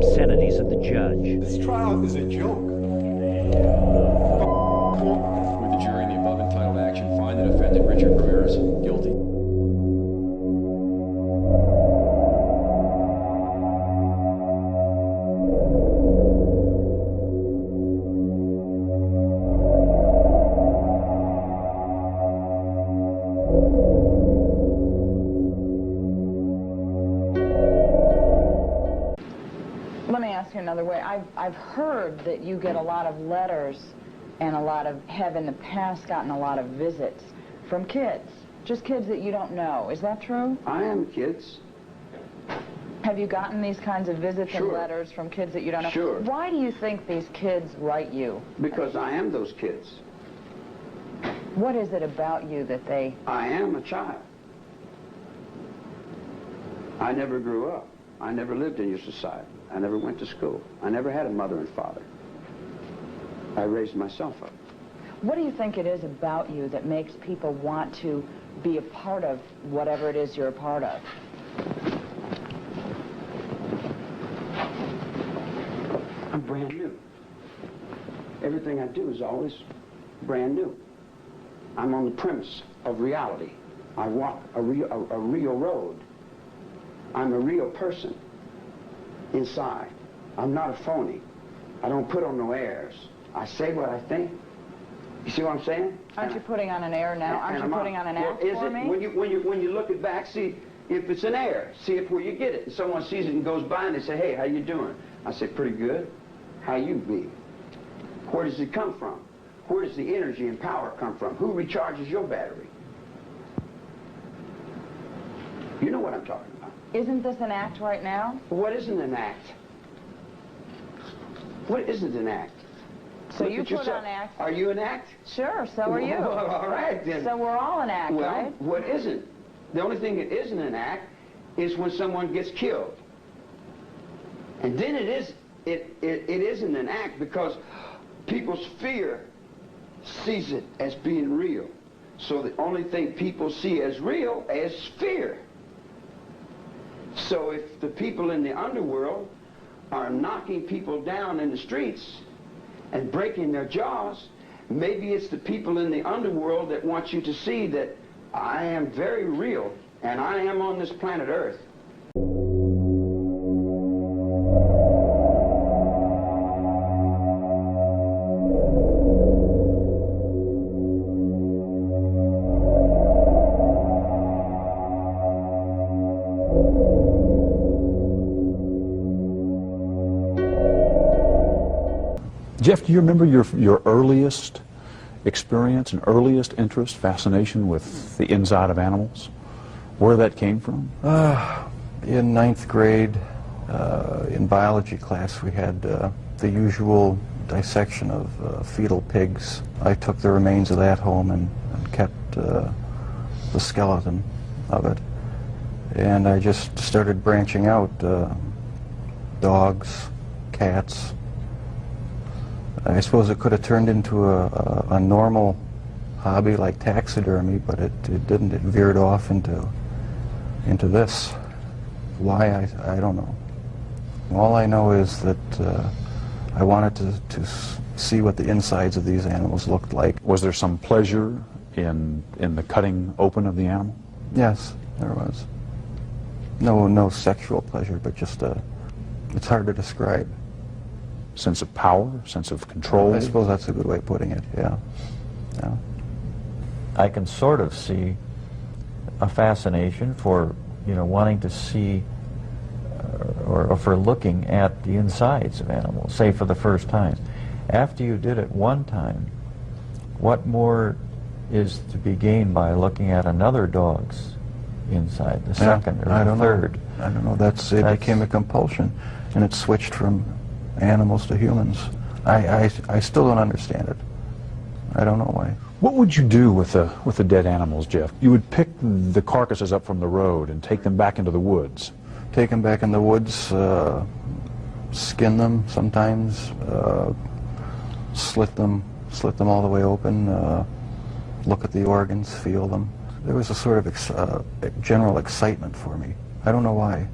obscenities at the judge. This trial is a joke. Would the jury in the above entitled action find the defendant Richard Ramirez guilty? Let me ask you another way. I've heard that you get a lot of letters and have in the past gotten a lot of visits from kids, just kids that you don't know. Is that true? I am kids. Have you gotten these kinds of visits Sure. and letters from kids that you don't know? Sure. Why do you think these kids write you? Because I am those kids. What is it about you that they... I am a child. I never grew up. I never lived in your society. I never went to school. I never had a mother and father. I raised myself up. What do you think it is about you that makes people want to be a part of whatever it is you're a part of? I'm brand new. Everything I do is always brand new. I'm on the premise of reality. I walk a real road. I'm a real person inside. I'm not a phony. I don't put on no airs. I say what I think. You see what I'm saying? Aren't you putting on an air now? Aren't you putting on an act for me? When you look it back, see if it's an air. See if where you get it. And someone sees it and goes by and they say, "Hey, how you doing?" I say, "Pretty good. How you be?" Where does it come from? Where does the energy and power come from? Who recharges your battery? You know what I'm talking about. Isn't this an act right now? What isn't an act? What isn't an act? So Look you at put yourself. on act? Are you an act? Sure, so are you. Well, all right, then. So we're all an act, Well, right? what isn't? The only thing that isn't an act is when someone gets killed. And then it isn't an act because people's fear sees it as being real. So the only thing people see as real is fear. So if the people in the underworld are knocking people down in the streets and breaking their jaws, maybe it's the people in the underworld that want you to see that I am very real and I am on this planet Earth. Jeff, do you remember your earliest experience and earliest interest, fascination with the inside of animals? Where that came from? In ninth grade, in biology class, we had the usual dissection of fetal pigs. I took the remains of that home and kept the skeleton of it. And I just started branching out, dogs, cats. I suppose it could have turned into a normal hobby like taxidermy, but it didn't. It veered off into this. Why, I don't know. All I know is that I wanted to see what the insides of these animals looked like. Was there some pleasure in the cutting open of the animal? Yes, there was. No sexual pleasure, but just it's hard to describe. Sense of power, sense of control? I suppose that's a good way of putting it, yeah. Yeah. I can sort of see a fascination for, wanting to see or for looking at the insides of animals, say for the first time. After you did it one time, what more is to be gained by looking at another dog's inside, the second or the third? I don't know. It became a compulsion, and it switched from animals to humans. I still don't understand it. I don't know why. What would you do with the dead animals, Jeff? You would pick the carcasses up from the road and take them back into the woods. Take them back in the woods, skin them sometimes, slit them all the way open, look at the organs, feel them. There was a sort of general excitement for me. I don't know why.